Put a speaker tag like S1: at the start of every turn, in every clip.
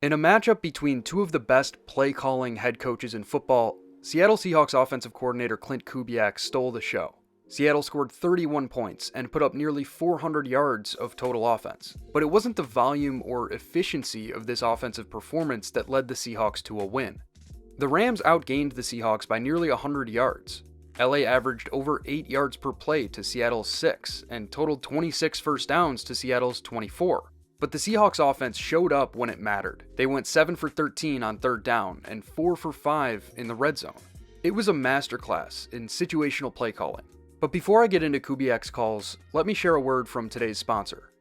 S1: In a matchup between two of the best play-calling head coaches in football, Seattle Seahawks offensive coordinator Klint Kubiak stole the show. Seattle scored 31 points and put up nearly 400 yards of total offense. But it wasn't the volume or efficiency of this offensive performance that led the Seahawks to a win. The Rams outgained the Seahawks by nearly 100 yards. LA averaged over 8 yards per play to Seattle's 6 and totaled 26 first downs to Seattle's 24. But the Seahawks offense showed up when it mattered. They went 7 for 13 on third down and 4 for 5 in the red zone. It was a masterclass in situational play calling. But before I get into Kubiak's calls, let me share a word from today's sponsor.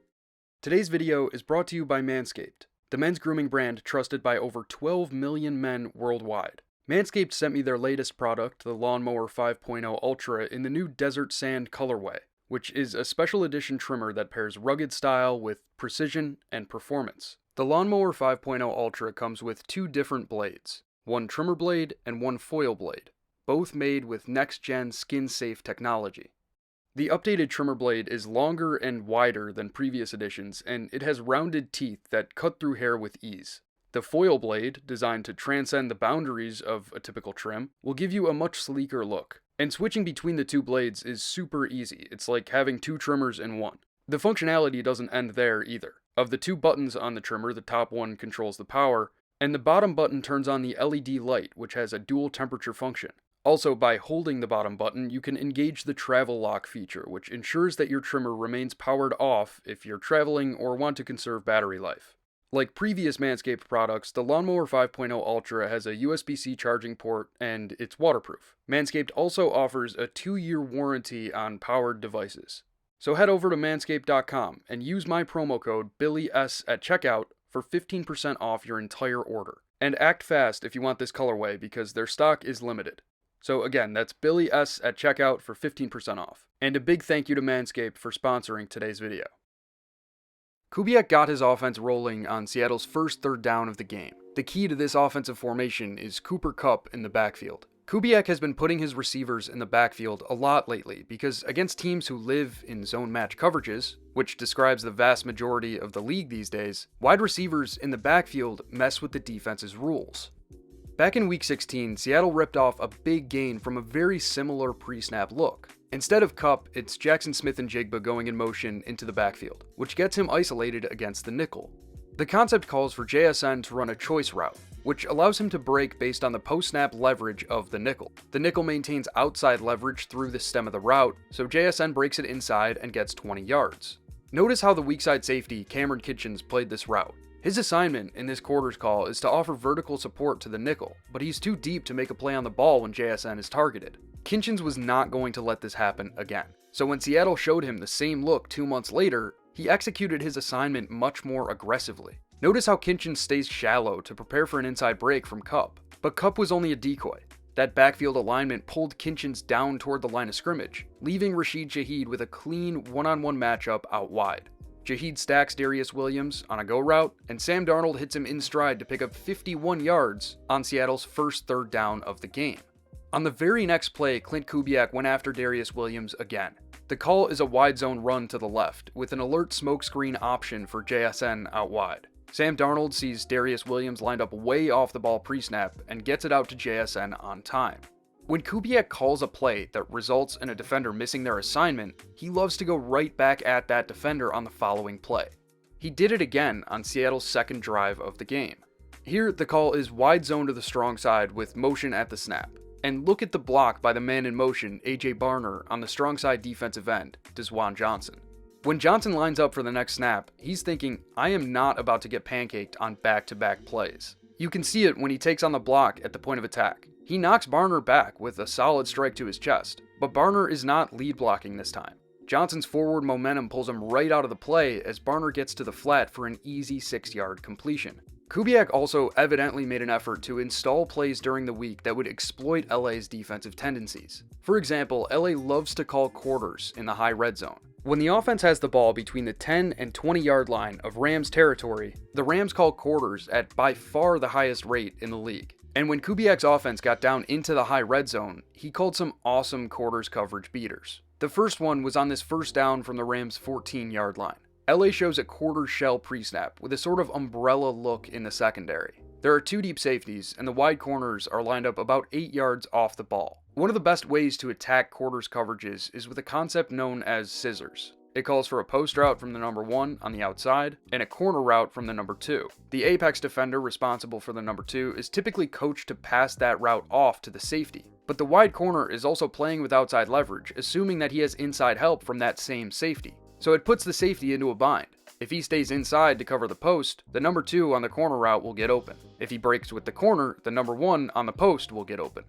S1: Today's video is brought to you by Manscaped, the men's grooming brand trusted by over 12 million men worldwide. Manscaped sent me their latest product, the Lawnmower 5.0 Ultra, in the new Desert Sand colorway, which is a special edition trimmer that pairs rugged style with precision and performance. The Lawnmower 5.0 Ultra comes with two different blades, one trimmer blade and one foil blade, both made with next-gen skin-safe technology. The updated trimmer blade is longer and wider than previous editions, and it has rounded teeth that cut through hair with ease. The foil blade, designed to transcend the boundaries of a typical trim, will give you a much sleeker look. And switching between the two blades is super easy. It's like having two trimmers in one. The functionality doesn't end there either. Of the two buttons on the trimmer, the top one controls the power, and the bottom button turns on the LED light, which has a dual temperature function. Also, by holding the bottom button, you can engage the travel lock feature, which ensures that your trimmer remains powered off if you're traveling or want to conserve battery life. Like previous Manscaped products, the Lawnmower 5.0 Ultra has a USB-C charging port and it's waterproof. Manscaped also offers a 2-year warranty on powered devices. So head over to manscaped.com and use my promo code BILLYS at checkout for 15% off your entire order. And act fast if you want this colorway because their stock is limited. So again, that's BILLYS at checkout for 15% off. And a big thank you to Manscaped for sponsoring today's video. Kubiak got his offense rolling on Seattle's first third down of the game. The key to this offensive formation is Kupp in the backfield. Kubiak has been putting his receivers in the backfield a lot lately because against teams who live in zone match coverages, which describes the vast majority of the league these days, wide receivers in the backfield mess with the defense's rules. Back in Week 16, Seattle ripped off a big gain from a very similar pre-snap look. Instead of Kupp, it's Jaxon Smith-Njigba going in motion into the backfield, which gets him isolated against the nickel. The concept calls for JSN to run a choice route, which allows him to break based on the post-snap leverage of the nickel. The nickel maintains outside leverage through the stem of the route, so JSN breaks it inside and gets 20 yards. Notice how the weak side safety, Cameron Kitchens, played this route. His assignment in this quarters call is to offer vertical support to the nickel, but he's too deep to make a play on the ball when JSN is targeted. Kitchens was not going to let this happen again, so when Seattle showed him the same look 2 months later, he executed his assignment much more aggressively. Notice how Kitchens stays shallow to prepare for an inside break from Kupp, but Kupp was only a decoy. That backfield alignment pulled Kitchens down toward the line of scrimmage, leaving Rashid Shaheed with a clean one-on-one matchup out wide. Shaheed stacks Darius Williams on a go route, and Sam Darnold hits him in stride to pick up 51 yards on Seattle's first third down of the game. On the very next play, Klint Kubiak went after Darius Williams again. The call is a wide zone run to the left, with an alert smokescreen option for JSN out wide. Sam Darnold sees Darius Williams lined up way off the ball pre-snap and gets it out to JSN on time. When Kubiak calls a play that results in a defender missing their assignment, he loves to go right back at that defender on the following play. He did it again on Seattle's second drive of the game. Here, the call is wide zone to the strong side with motion at the snap. And look at the block by the man in motion, A.J. Barner, on the strong side defensive end, Desjuan Johnson. When Johnson lines up for the next snap, he's thinking, I am not about to get pancaked on back-to-back plays. You can see it when he takes on the block at the point of attack. He knocks Barner back with a solid strike to his chest, but Barner is not lead blocking this time. Johnson's forward momentum pulls him right out of the play as Barner gets to the flat for an easy 6-yard completion. Kubiak also evidently made an effort to install plays during the week that would exploit LA's defensive tendencies. For example, LA loves to call quarters in the high red zone. When the offense has the ball between the 10 and 20 yard line of Rams territory, the Rams call quarters at by far the highest rate in the league. And when Kubiak's offense got down into the high red zone, he called some awesome quarters coverage beaters. The first one was on this first down from the Rams' 14 yard line. LA shows a quarter shell pre-snap with a sort of umbrella look in the secondary. There are 2 deep safeties, and the wide corners are lined up about 8 yards off the ball. One of the best ways to attack quarters coverages is with a concept known as scissors. It calls for a post route from the number 1 on the outside, and a corner route from the number 2. The apex defender responsible for the number 2 is typically coached to pass that route off to the safety. But the wide corner is also playing with outside leverage, assuming that he has inside help from that same safety. So it puts the safety into a bind. If he stays inside to cover the post, the number 2 on the corner route will get open. If he breaks with the corner, the number 1 on the post will get open.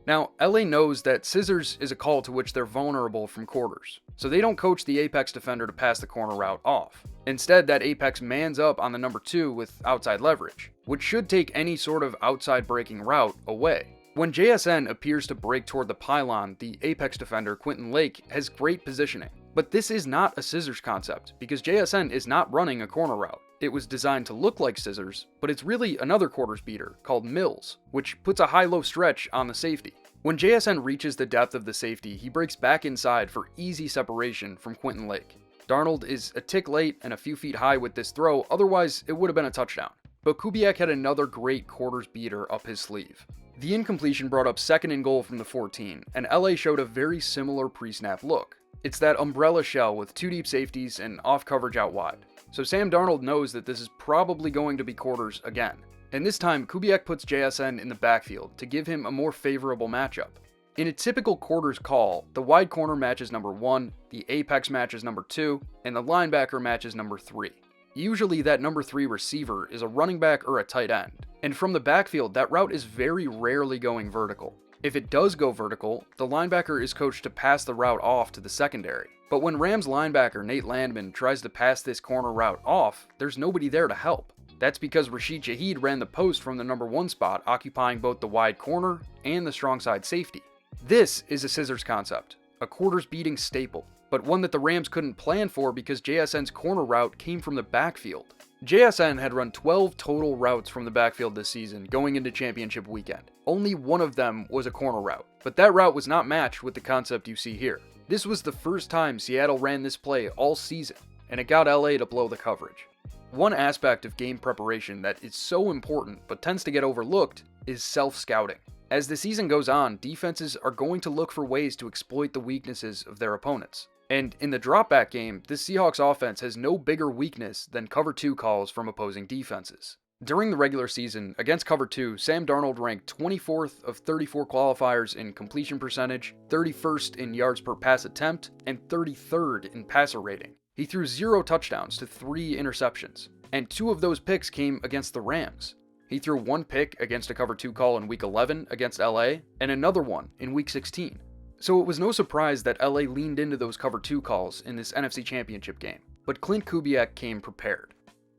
S1: Now, LA knows that scissors is a call to which they're vulnerable from quarters, so they don't coach the apex defender to pass the corner route off. Instead, that apex mans up on the number 2 with outside leverage, which should take any sort of outside breaking route away. When JSN appears to break toward the pylon, the apex defender, Quentin Lake, has great positioning. But this is not a scissors concept, because JSN is not running a corner route. It was designed to look like scissors, but it's really another quarters beater called Mills, which puts a high-low stretch on the safety. When JSN reaches the depth of the safety, he breaks back inside for easy separation from Quentin Lake. Darnold is a tick late and a few feet high with this throw, otherwise it would have been a touchdown. But Kubiak had another great quarters beater up his sleeve. The incompletion brought up 2nd and goal from the 14, and LA showed a very similar pre-snap look. It's that umbrella shell with 2 deep safeties and off coverage out wide. So Sam Darnold knows that this is probably going to be quarters again. And this time, Kubiak puts JSN in the backfield to give him a more favorable matchup. In a typical quarters call, the wide corner matches number 1, the apex matches number 2, and the linebacker matches number 3. Usually that number 3 receiver is a running back or a tight end, and from the backfield that route is very rarely going vertical. If it does go vertical, the linebacker is coached to pass the route off to the secondary. But when Rams linebacker Nate Landman tries to pass this corner route off, there's nobody there to help. That's because Rashid Shaheed ran the post from the number 1 spot, occupying both the wide corner and the strong side safety. This is a scissors concept, a quarters beating staple, but one that the Rams couldn't plan for because JSN's corner route came from the backfield. JSN had run 12 total routes from the backfield this season going into championship weekend. Only one of them was a corner route, but that route was not matched with the concept you see here. This was the first time Seattle ran this play all season, and it got LA to blow the coverage. One aspect of game preparation that is so important but tends to get overlooked is self-scouting. As the season goes on, defenses are going to look for ways to exploit the weaknesses of their opponents. And in the dropback game, this Seahawks offense has no bigger weakness than cover 2 calls from opposing defenses. During the regular season, against cover 2, Sam Darnold ranked 24th of 34 qualifiers in completion percentage, 31st in yards per pass attempt, and 33rd in passer rating. He threw 0 touchdowns to 3 interceptions, and 2 of those picks came against the Rams. He threw 1 pick against a cover 2 call in week 11 against LA, and another one in week 16. So it was no surprise that LA leaned into those cover 2 calls in this NFC Championship game, but Klint Kubiak came prepared.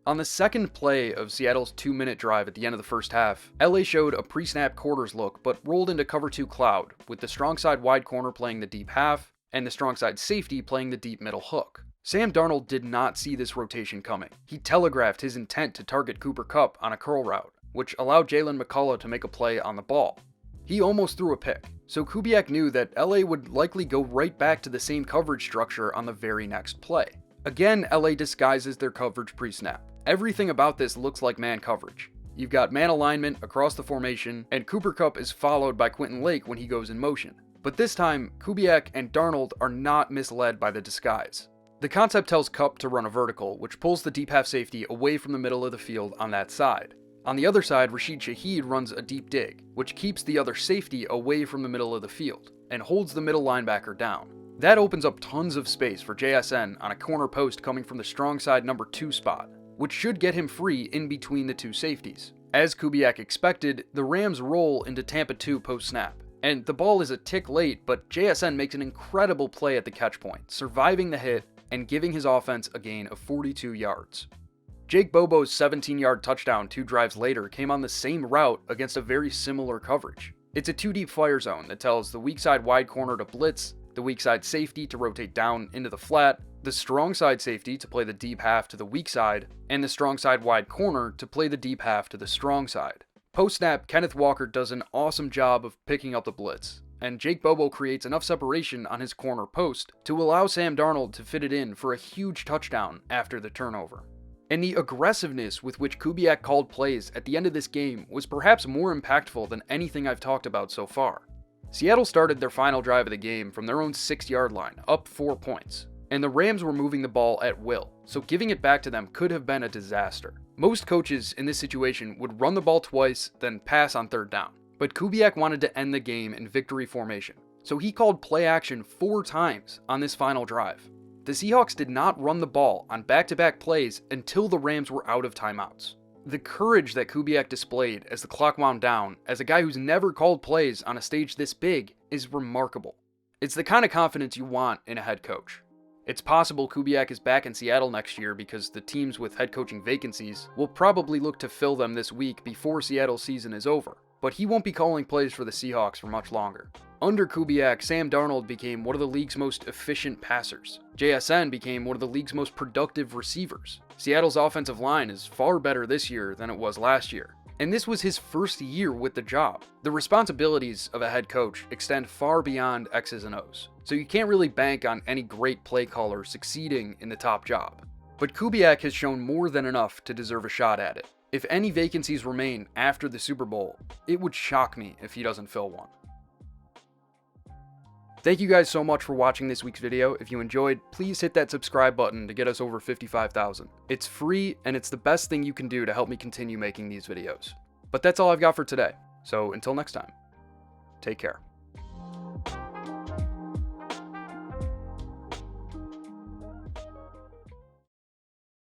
S1: On the second play of Seattle's 2-minute drive at the end of the first half, LA showed a pre-snap quarters look but rolled into cover 2 cloud, with the strong side wide corner playing the deep half, and the strong side safety playing the deep middle hook. Sam Darnold did not see this rotation coming. He telegraphed his intent to target Cooper Kupp on a curl route, which allowed Jalen McCullough to make a play on the ball. He almost threw a pick, so Kubiak knew that LA would likely go right back to the same coverage structure on the very next play. Again, LA disguises their coverage pre-snap. Everything about this looks like man coverage. You've got man alignment across the formation, and Cooper Kupp is followed by Quentin Lake when he goes in motion. But this time, Kubiak and Darnold are not misled by the disguise. The concept tells Kupp to run a vertical, which pulls the deep half safety away from the middle of the field on that side. On the other side, Rashid Shaheed runs a deep dig, which keeps the other safety away from the middle of the field, and holds the middle linebacker down. That opens up tons of space for JSN on a corner post coming from the strong side number 2 spot, which should get him free in between the 2 safeties. As Kubiak expected, the Rams roll into Tampa 2 post-snap, and the ball is a tick late, but JSN makes an incredible play at the catch point, surviving the hit and giving his offense a gain of 42 yards. Jake Bobo's 17-yard touchdown 2 drives later came on the same route against a very similar coverage. It's a 2-deep fire zone that tells the weak side wide corner to blitz, the weak side safety to rotate down into the flat, the strong side safety to play the deep half to the weak side, and the strong side wide corner to play the deep half to the strong side. Post-snap, Kenneth Walker does an awesome job of picking up the blitz, and Jake Bobo creates enough separation on his corner post to allow Sam Darnold to fit it in for a huge touchdown after the turnover. And the aggressiveness with which Kubiak called plays at the end of this game was perhaps more impactful than anything I've talked about so far. Seattle started their final drive of the game from their own 6-yard line, up 4 points. And the Rams were moving the ball at will, so giving it back to them could have been a disaster. Most coaches in this situation would run the ball twice, then pass on 3rd down. But Kubiak wanted to end the game in victory formation, so he called play action 4 times on this final drive. The Seahawks did not run the ball on back-to-back plays until the Rams were out of timeouts. The courage that Kubiak displayed as the clock wound down, as a guy who's never called plays on a stage this big, is remarkable. It's the kind of confidence you want in a head coach. It's possible Kubiak is back in Seattle next year because the teams with head coaching vacancies will probably look to fill them this week before Seattle's season is over, but he won't be calling plays for the Seahawks for much longer. Under Kubiak, Sam Darnold became one of the league's most efficient passers. JSN became one of the league's most productive receivers. Seattle's offensive line is far better this year than it was last year. And this was his first year with the job. The responsibilities of a head coach extend far beyond X's and O's, so you can't really bank on any great play caller succeeding in the top job. But Kubiak has shown more than enough to deserve a shot at it. If any vacancies remain after the Super Bowl, it would shock me if he doesn't fill one. Thank you guys so much for watching this week's video. If you enjoyed, please hit that subscribe button to get us over 55,000. It's free, and it's the best thing you can do to help me continue making these videos. But that's all I've got for today, so until next time, take care.